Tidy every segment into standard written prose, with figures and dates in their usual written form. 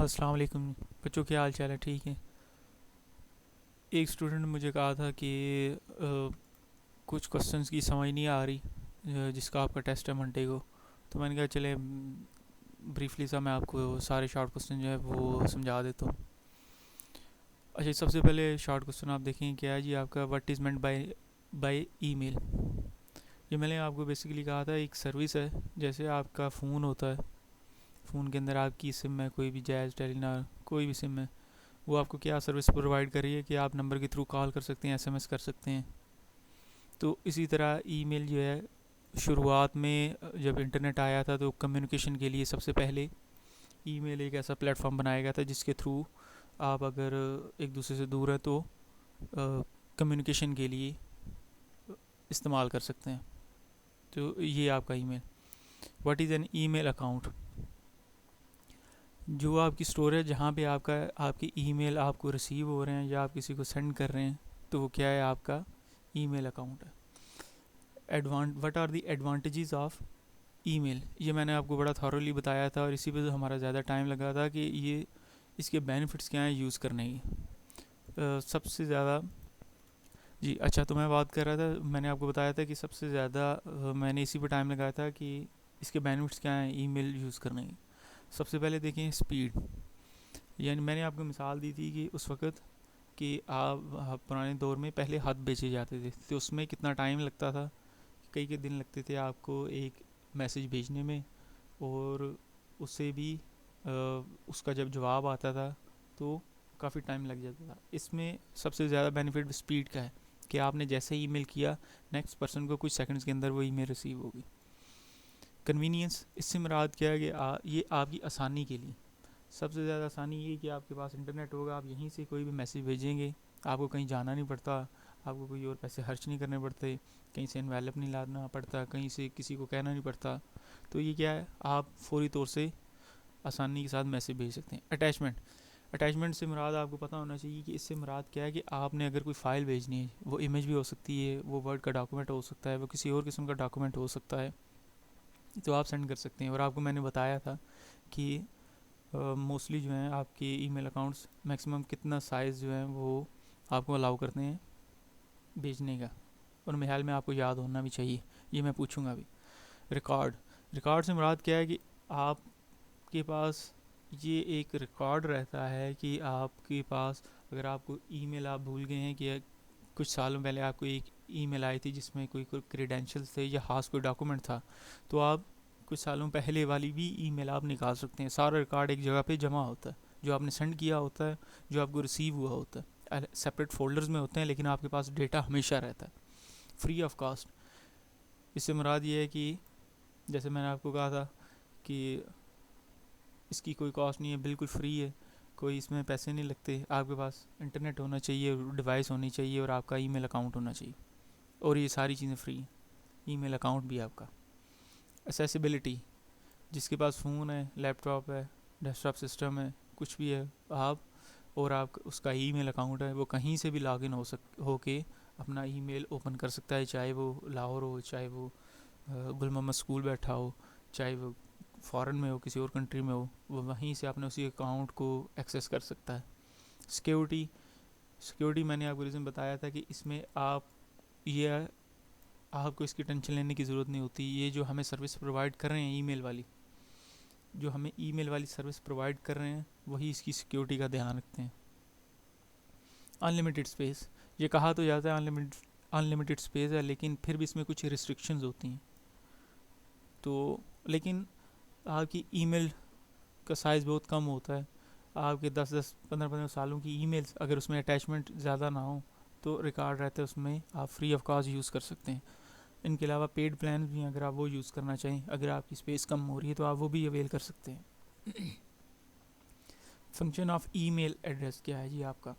अस्सलाम वालेकुम बच्चों, क्या हाल चाल है? ठीक है। एक स्टूडेंट ने मुझे कहा था कि कुछ क्वेश्चंस की समझ नहीं आ रही, जिसका आपका टेस्ट है मंडे को। तो मैंने कहा चले ब्रीफली सा मैं आपको सारे शॉर्ट क्वेश्चन जो है वो समझा देता हूँ। अच्छा, सबसे पहले शॉर्ट क्वेश्चन आप देखें क्या है जी आपका, what is meant by email. ये मैंने आपको बेसिकली कहा था, एक सर्विस है। जैसे आपका फ़ोन होता है, फ़ोन के अंदर आपकी सिम है, कोई भी जैज़, टेलीनॉर, कोई भी सिम है। वो आपको क्या सर्विस प्रोवाइड कर रही है कि आप नंबर के थ्रू कॉल कर सकते हैं, एसएमएस कर सकते हैं। तो इसी तरह ईमेल जो है, शुरुआत में जब इंटरनेट आया था तो कम्युनिकेशन के लिए सबसे पहले ईमेल एक ऐसा प्लेटफॉर्म बनाया गया था जिसके थ्रू आप अगर एक दूसरे से दूर हैं तो कम्युनिकेशन के लिए इस्तेमाल कर सकते हैं। तो ये आपका email. What is an email account? जो आपकी स्टोरेज जहाँ पे आपका आपके ईमेल आपको रिसीव हो रहे हैं या आप किसी को सेंड कर रहे हैं, तो वो क्या है, आपका ईमेल अकाउंट है। What are the advantages of email, ये मैंने आपको बड़ा थॉरली बताया था और इसी पे तो हमारा ज़्यादा टाइम लगा था कि ये इसके बेनिफिट्स क्या हैं यूज़ करने की। सबसे ज़्यादा जी, अच्छा, तो मैं बात कर रहा था, मैंने आपको बताया था कि सबसे ज़्यादा मैंने इसी पे टाइम लगाया था कि इसके बेनिफिट्स क्या हैं ईमेल यूज़ करने की। सबसे पहले देखें स्पीड। यानी मैंने आपको मिसाल दी थी कि उस वक़्त कि आप पुराने दौर में पहले खत बेचे जाते थे तो उसमें कितना टाइम लगता था। कई कई दिन लगते थे आपको एक मैसेज भेजने में, और उससे भी उसका जब जवाब आता था तो काफ़ी टाइम लग जाता था। इसमें सबसे ज़्यादा बेनिफिट स्पीड का है कि आपने जैसे ही ईमेल किया, नेक्स्ट पर्सन को कुछ सेकंड्स के अंदर वो ईमेल रिसीव होगी। कन्वीनियंस, इससे मुराद क्या है कि ये आपकी आसानी के लिए सबसे ज़्यादा आसानी ये कि आपके पास इंटरनेट होगा, आप यहीं से कोई भी मैसेज भेजेंगे, आपको कहीं जाना नहीं पड़ता, आपको कोई और पैसे खर्च नहीं करने पड़ते, कहीं से इन्वेलप नहीं लाना पड़ता, कहीं से किसी को कहना नहीं पड़ता। तो ये क्या है, आप फौरी तौर से आसानी के साथ मैसेज भेज सकते हैं। अटैचमेंट से मुराद आपको पता होना चाहिए कि इससे मुराद क्या है कि आपने अगर कोई फ़ाइल भेजनी है, वो इमेज भी हो सकती है, वो वर्ड का डॉक्यूमेंट हो सकता है, वो किसी और किस्म का डॉक्यूमेंट हो सकता है, तो आप सेंड कर सकते हैं। और आपको मैंने बताया था कि मोस्टली जो हैं आपके ईमेल अकाउंट्स मैक्सिमम कितना साइज़ जो है वो आपको अलाउ करते हैं भेजने का, और मेरे ख्याल में आपको याद होना भी चाहिए, ये मैं पूछूंगा अभी। रिकॉर्ड, रिकॉर्ड से मुराद क्या है कि आपके पास ये एक रिकॉर्ड रहता है कि आपके पास अगर आपको ईमेल आप भूल गए हैं कि कुछ सालों पहले आपको एक ईमेल आई थी जिसमें कोई कोई क्रेडेंशियल्स थे या खास कोई डॉक्यूमेंट था, तो आप कुछ सालों पहले वाली भी ईमेल आप निकाल सकते हैं। सारा रिकॉर्ड एक जगह पे जमा होता है, जो आपने सेंड किया होता है, जो आपको रिसीव हुआ होता है, सेपरेट फोल्डर्स में होते हैं, लेकिन आपके पास डेटा हमेशा रहता है, फ्री ऑफ कॉस्ट। इससे मुराद ये है कि जैसे मैंने आपको कहा था कि इसकी कोई कॉस्ट नहीं है, बिल्कुल फ्री है, कोई इसमें पैसे नहीं लगते। आपके पास इंटरनेट होना चाहिए, डिवाइस होनी चाहिए और आपका ईमेल अकाउंट होना चाहिए, और ये सारी चीज़ें फ्री हैं, ईमेल अकाउंट भी आपका। एसेसिबिलिटी, जिसके पास फ़ोन है, लैपटॉप है, डेस्कटॉप सिस्टम है, कुछ भी है, आप और आप उसका ईमेल अकाउंट है, वो कहीं से भी लॉगिन हो के अपना ईमेल ओपन कर सकता है, चाहे वो लाहौर हो, चाहे वो गुल मोहम्मद स्कूल बैठा हो, चाहे वो फ़ॉरेन में हो, किसी और कंट्री में हो, वो वहीं से अपने उसी अकाउंट को एक्सेस कर सकता है। सिक्योरिटी, सिक्योरिटी मैंने आपको रीज़न बताया था कि इसमें ये आपको इसकी टेंशन लेने की ज़रूरत नहीं होती। ये जो हमें सर्विस प्रोवाइड कर रहे हैं ईमेल वाली, जो हमें ईमेल वाली सर्विस प्रोवाइड कर रहे हैं, वही इसकी सिक्योरिटी का ध्यान रखते हैं। अनलिमिटेड स्पेस, ये कहा तो जाता है अनलिमिटेड अनलिमिटेड स्पेस है, लेकिन फिर भी इसमें कुछ रिस्ट्रिक्शंस होती हैं। तो लेकिन आपकी ईमेल का साइज़ बहुत कम होता है। आपके 10-10 15-15 सालों की ईमेल्स अगर उसमें अटैचमेंट ज़्यादा ना हो तो रिकॉर्ड रहता है उसमें, आप फ्री ऑफ कॉस्ट यूज़ कर सकते हैं। इनके अलावा पेड प्लान भी हैं, अगर आप वो यूज़ करना चाहें, अगर आपकी स्पेस कम हो रही है तो आप वो भी अवेल कर सकते हैं। फंक्शन ऑफ ईमेल एड्रेस क्या है जी आपका,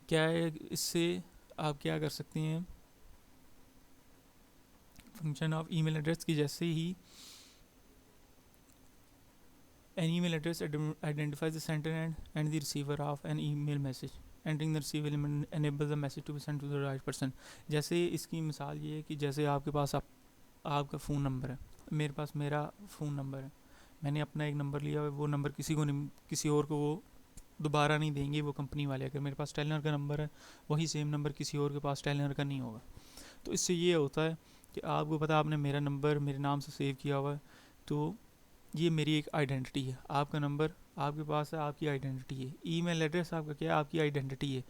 क्या है इससे आप क्या कर सकते हैं। फंक्शन ऑफ ईमेल एड्रेस की जैसे ही an email address identifies the sender and the receiver of an email message. Entering the receiver enables the message to be sent to the right person. जैसे इसकी मिसाल ये है कि जैसे आपके पास आपका फ़ोन नंबर है, मेरे पास मेरा फ़ोन नंबर है, मैंने अपना एक नंबर लिया हुआ है, वो नंबर किसी को नहीं, किसी और को वो दोबारा नहीं देंगे वो कंपनी वाले। अगर मेरे पास टेलीनॉर का नंबर है, वही सेम नंबर किसी और के पास टेलीनॉर का नहीं होगा। तो इससे ये होता है कि आपको पता, आपने मेरा नंबर मेरे नाम से सेव किया हुआ है, तो ये मेरी एक आइडेंटिटी है। आपका नंबर आपके पास है, आपकी आइडेंटिटी है। ईमेल एड्रेस आपका क्या है, आपकी आइडेंटिटी है।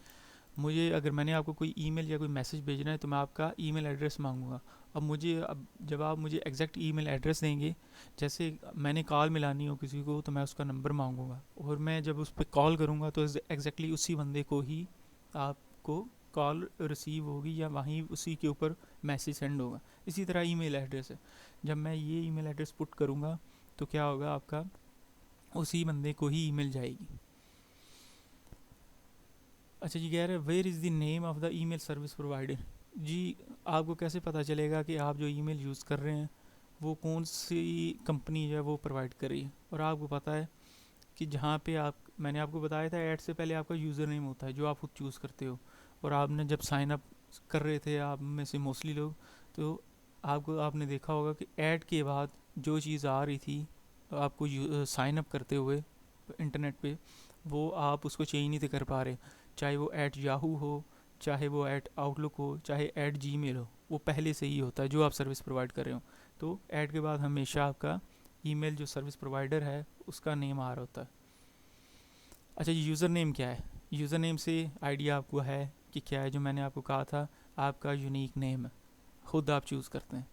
मुझे अगर मैंने आपको कोई ईमेल या कोई मैसेज भेजना है तो मैं आपका ईमेल एड्रेस मांगूंगा। अब जब आप मुझे एग्जैक्ट ईमेल एड्रेस देंगे, जैसे मैंने कॉल मिलानी हो किसी को तो मैं उसका नंबर मांगूंगा, और मैं जब उस पर कॉल करूँगा तो एग्जैक्टली उसी बंदे को ही आपको कॉल रिसीव होगी, या वहीं उसी के ऊपर मैसेज सेंड होगा। इसी तरह ईमेल एड्रेस है, जब मैं ये ईमेल एड्रेस पुट करूँगा तो क्या होगा, आपका उसी बंदे को ही ईमेल जाएगी। अच्छा जी, कह रहे हैं where is the name of the email service provider. जी, आपको कैसे पता चलेगा कि आप जो ईमेल यूज़ कर रहे हैं वो कौन सी कंपनी जो है वो प्रोवाइड कर रही है। और आपको पता है कि जहाँ पे आप, मैंने आपको बताया था ऐड से पहले आपका यूज़र नेम होता है जो आप खुद चूज़ करते हो। और आपने जब साइन अप कर रहे थे, आप में से मोस्टली लोग, तो आपने देखा होगा कि ऐड के बाद जो चीज़ आ रही थी आपको साइन अप करते हुए इंटरनेट पे, वो आप उसको चेंज नहीं थे कर पा रहे। चाहे वो ऐट याहू हो, चाहे वो ऐट आउटलुक हो, चाहे ऐट जीमेल हो, वो पहले से ही होता है जो आप सर्विस प्रोवाइड कर रहे हो। तो ऐड के बाद हमेशा आपका ईमेल जो सर्विस प्रोवाइडर है उसका नेम आ रहा होता है। अच्छा, यूज़र नेम क्या है? यूज़र नेम से आइडिया आपको है कि क्या है, जो मैंने आपको कहा था, आपका यूनिक नेम है, खुद आप चूज़ करते हैं।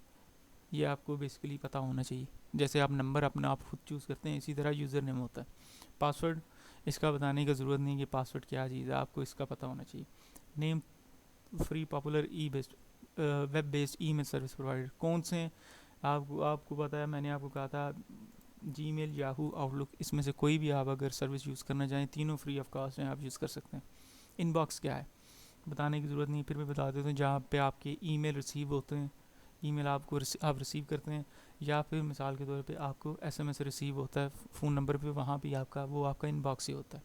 ये आपको बेसिकली पता होना चाहिए। जैसे आप नंबर अपना आप खुद चूज़ करते हैं, इसी तरह यूज़र नेम होता है। पासवर्ड, इसका बताने की ज़रूरत नहीं कि पासवर्ड क्या चीज़ है, आपको इसका पता होना चाहिए। नेम, फ्री पॉपुलर ई based web based email service provider कौन से हैं? आपको आपको पता है, मैंने आपको कहा था जीमेल, याहू, आउटलुक, इसमें से कोई भी आप अगर सर्विस यूज़ करना चाहें, तीनों फ्री ऑफ कॉस्ट हैं, आप यूज़ कर सकते हैं। इनबॉक्स क्या है, बताने की ज़रूरत नहीं, फिर भी बता देते हैं, जहाँ पे आपके ईमेल रिसीव होते हैं, ईमेल आप रिसीव करते हैं, या फिर मिसाल के तौर पे आपको एसएमएस रिसीव होता है फ़ोन नंबर पे, वहाँ भी आपका वो आपका इनबॉक्स ही होता है।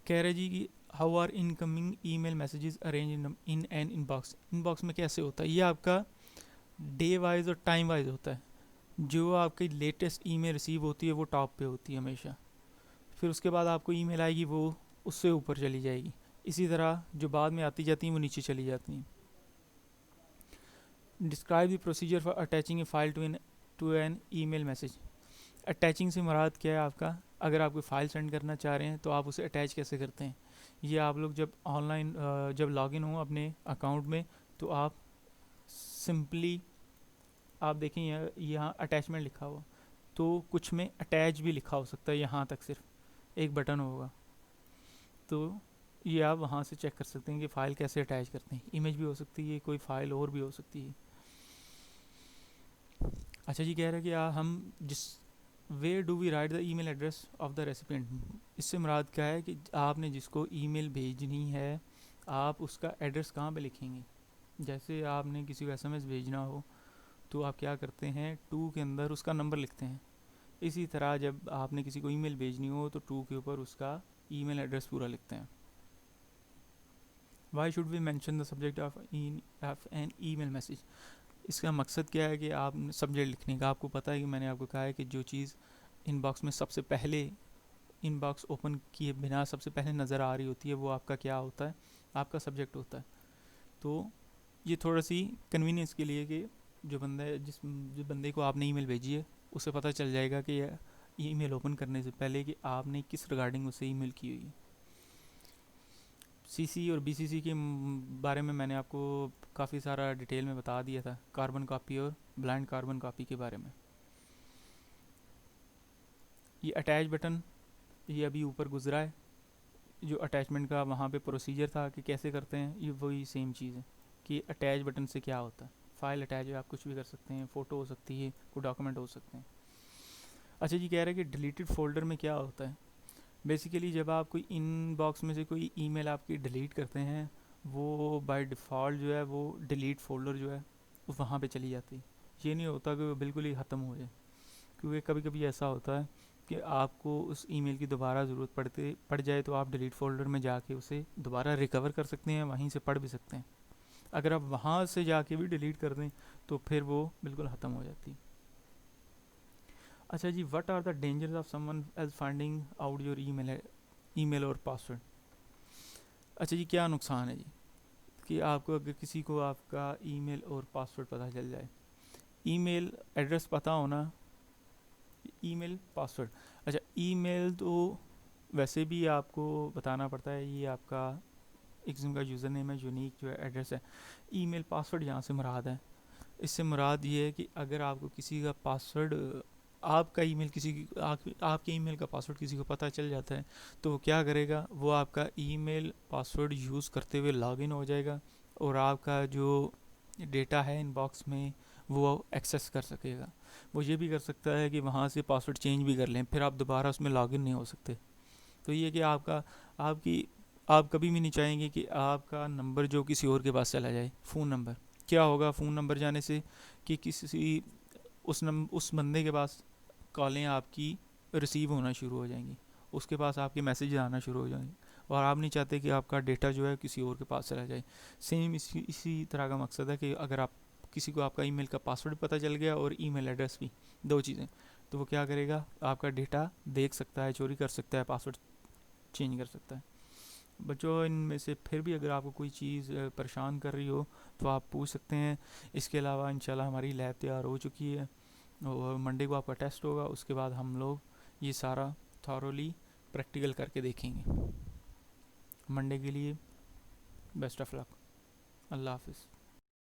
कह रहे जी कि how are incoming email messages arrange in an inbox. Inbox में कैसे होता है, ये आपका डे वाइज और टाइम वाइज होता है। जो आपकी लेटेस्ट ईमेल रिसीव होती है वो टॉप पे होती है हमेशा, फिर उसके बाद आपको ईमेल आएगी वो उससे ऊपर चली जाएगी। इसी तरह जो बाद में आती जाती हैं वो नीचे चली जाती हैं। Describe the procedure for attaching a file to an email message. Attaching से मुराद क्या है आपका, अगर आप कोई फाइल सेंड करना चाह रहे हैं तो आप उसे अटैच कैसे करते हैं। ये आप लोग जब ऑनलाइन जब लॉगिन हो अपने अकाउंट में, तो आप सिंपली आप देखें यहाँ अटैचमेंट लिखा हुआ, तो कुछ में अटैच भी लिखा हो सकता है, यहाँ तक सिर्फ एक बटन होगा, तो ये आप वहाँ से चेक कर सकते हैं कि फ़ाइल कैसे अटैच करते हैं। इमेज भी हो सकती है, कोई फ़ाइल और भी हो सकती है। अच्छा जी, कह रहे हैं कि हम जिस where do we write the email address of the recipient. इससे मुराद क्या है कि आपने जिसको ईमेल भेजनी है, आप उसका एड्रेस कहाँ पे लिखेंगे। जैसे आपने किसी को एसएमएस भेजना हो तो आप क्या करते हैं, टू के अंदर उसका नंबर लिखते हैं। इसी तरह जब आपने किसी को ईमेल भेजनी हो तो टू के ऊपर उसका ईमेल एड्रेस पूरा लिखते हैं। Why should we mention the subject of an email message. इसका मकसद क्या है कि आप सब्जेक्ट लिखने का, आपको पता है कि मैंने आपको कहा है कि जो चीज़ इनबॉक्स में सबसे पहले, इनबॉक्स ओपन किए बिना सबसे पहले नज़र आ रही होती है, वो आपका क्या होता है, आपका सब्जेक्ट होता है। तो ये थोड़ा सी कन्वीनियंस के लिए कि जिस बंदे को आपने ईमेल भेजी है उसे पता चल जाएगा कि ईमेल ओपन करने से पहले कि आपने किस रिगार्डिंग उसे ईमेल की हुई है। सीसी और बीसीसी के बारे में मैंने आपको काफ़ी सारा डिटेल में बता दिया था, कार्बन कॉपी और ब्लाइंड कार्बन कॉपी के बारे में। ये अटैच बटन, ये अभी ऊपर गुजरा है, जो अटैचमेंट का वहाँ पे प्रोसीजर था कि कैसे करते हैं, ये वही सेम चीज़ है कि अटैच बटन से क्या होता है। फाइल अटैच है, आप कुछ भी कर सकते हैं, फ़ोटो हो सकती है, कोई डॉक्यूमेंट हो सकते हैं। अच्छा जी, कह रहे हैं कि डिलीटेड फोल्डर में क्या होता है। बेसिकली जब आप कोई इनबॉक्स में से कोई ईमेल आपकी डिलीट करते हैं, वो बाय डिफ़ॉल्ट जो है वो डिलीट फोल्डर जो है वो वहाँ पे चली जाती है। ये नहीं होता कि वो बिल्कुल ही ख़त्म हो जाए, क्योंकि कभी कभी ऐसा होता है कि आपको उस ईमेल की दोबारा ज़रूरत पड़ जाए, तो आप डिलीट फोल्डर में जाके उसे दोबारा रिकवर कर सकते हैं, वहीं से पढ़ भी सकते हैं। अगर आप वहाँ से जाके भी डिलीट कर दें तो फिर वो बिल्कुल ख़त्म हो जाती है। अच्छा जी, what are the dangers of someone else finding out your email और पासवर्ड। अच्छा जी, क्या नुकसान है जी कि आपको अगर किसी को आपका ईमेल और पासवर्ड पता चल जाए। ईमेल एड्रेस पता होना, ईमेल पासवर्ड। अच्छा, ईमेल तो वैसे भी आपको बताना पड़ता है, ये आपका एक किस्म का यूज़र नेम है, यूनिक जो है एड्रेस है। ईमेल पासवर्ड यहाँ से मुराद है। इससे मुराद ये है कि अगर आपको किसी का पासवर्ड, आपका ईमेल किसी की आपके ईमेल का पासवर्ड किसी को पता चल जाता है, तो वो क्या करेगा, वो आपका ईमेल पासवर्ड यूज़ करते हुए लॉगिन हो जाएगा और आपका जो डेटा है इनबॉक्स में वो एक्सेस कर सकेगा। वो ये भी कर सकता है कि वहाँ से पासवर्ड चेंज भी कर लें, फिर आप दोबारा उसमें लॉगिन नहीं हो सकते। तो ये कि आपकी आप कभी भी नहीं चाहेंगे कि आपका नंबर जो किसी और के पास चला जाए। फ़ोन नंबर, क्या होगा फ़ोन नंबर जाने से कि किसी उस बंदे के पास कॉलें आपकी रिसीव होना शुरू हो जाएंगी, उसके पास आपके मैसेज आना शुरू हो जाएंगे, और आप नहीं चाहते कि आपका डेटा जो है किसी और के पास चला जाए। सेम इसी तरह का मकसद है कि अगर आप किसी को आपका ईमेल का पासवर्ड पता चल गया और ईमेल एड्रेस भी, दो चीज़ें, तो वो क्या करेगा, आपका डेटा देख सकता है, चोरी कर सकता है, पासवर्ड चेंज कर सकता है। बच्चों, इनमें से फिर भी अगर आपको कोई चीज़ परेशान कर रही हो तो आप पूछ सकते हैं। इसके अलावा इंशाल्लाह हमारी लैब तैयार हो चुकी है और मंडे को आपका टेस्ट होगा, उसके बाद हम लोग ये सारा थॉरोली प्रैक्टिकल करके देखेंगे। मंडे के लिए बेस्ट ऑफ लक। अल्लाह हाफिज़।